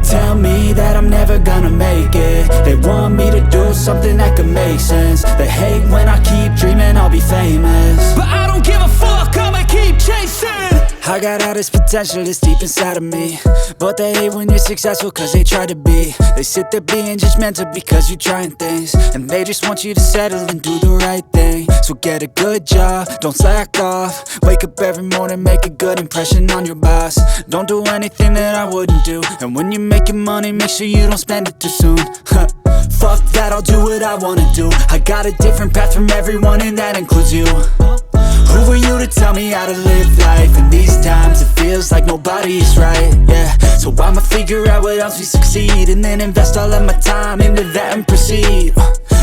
tell me that I'm never gonna make it. They want me to do something that could make sense. They hate when I keep dreaming I'll be famous, but I don't give a fuck, I'ma keep chasing. I got all this potential that's deep inside of me, but they hate when you're successful cause they try to be. They sit there being judgmental because you're trying things, and they just want you to settle and do the right thing. So get a good job, don't slack off. Wake up every morning, make a good impression on your boss. Don't do anything that I wouldn't do, and when you're making money, make sure you don't spend it too soon. Fuck that, I'll do what I wanna do. I got a different path from everyone, and that includes you. Who are you to tell me how to live life? In these times it feels like nobody is right, yeah. So I'ma figure out what else we succeed, and then invest all of my time into that and proceed.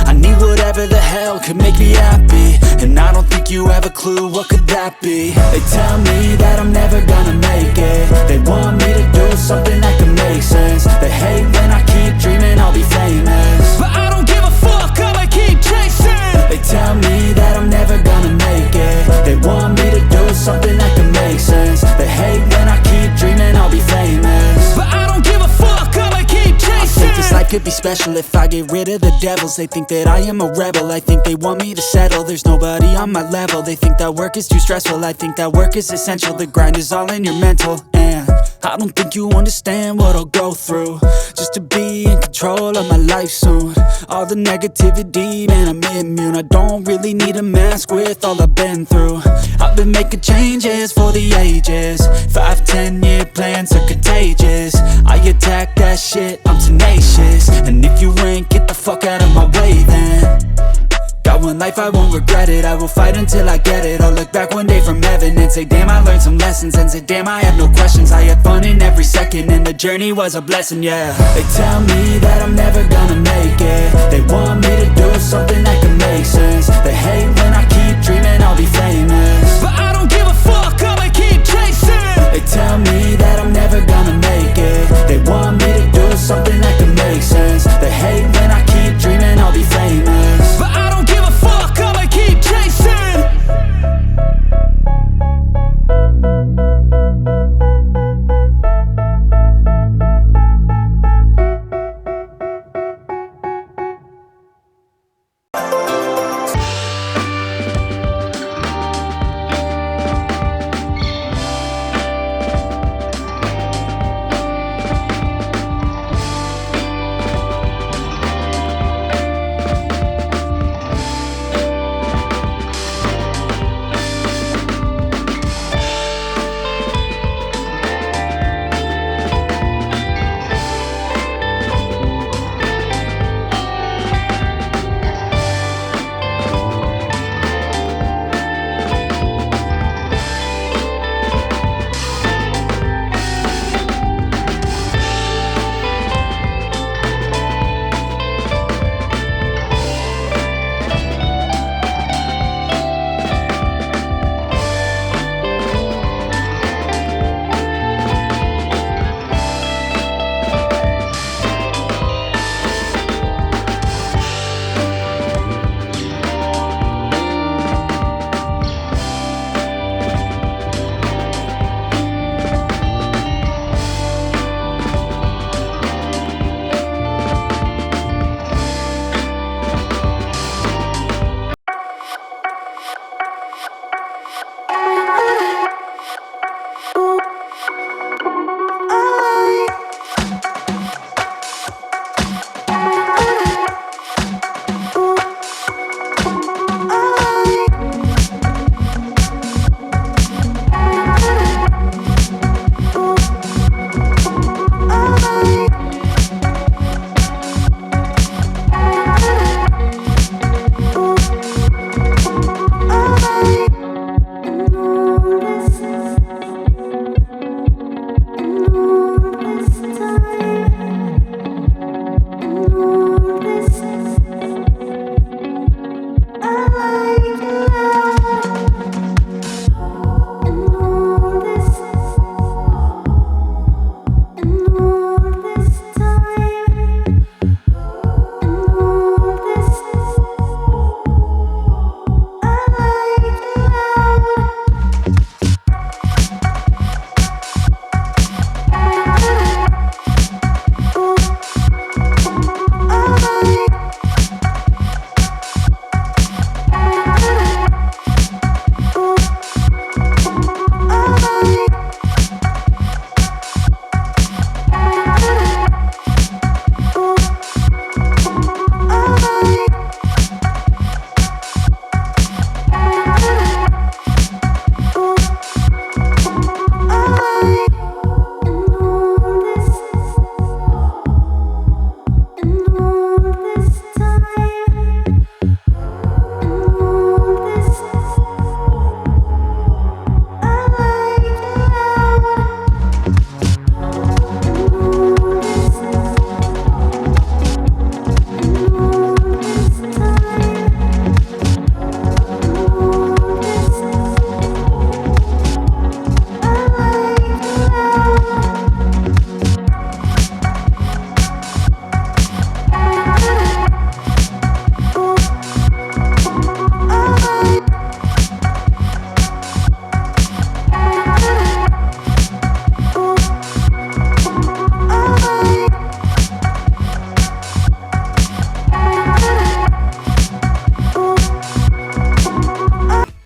I need whatever the hell could make me happy, and I don't think you have a clue what could that be. They tell me that I'm never gonna make it. They want me to do something that could make sense. They hate when I keep dreaming I'll be famous, but I don't give a fuck, I'ma keep chasing. They tell me that I'm never gonna make it. They want me to do something that can make sense. They hate when I keep dreaming I'll be famous, but I don't give a fuck, I'ma keep chasing. I think this life could be special if I get rid of the devils. They think that I am a rebel, I think they want me to settle. There's nobody on my level. They think that work is too stressful, I think that work is essential. The grind is all in your mental, and I don't think you understand what I'll go through just to be in control of my life soon. All the negativity, man, I'm immune. I don't really need a mask with all I've been through. I've been making changes for the ages. 5-10 year plans are contagious. I attack that shit, I'm tenacious. And if you ain't, get the fuck out of my way then. Got one life, I won't regret it. I will fight until I get it. I'll look back one day from heaven and say, damn, I learned some lessons. And say, damn, I had no questions. I had fun in every second, and the journey was a blessing, yeah. They tell me that I'm never gonna make it.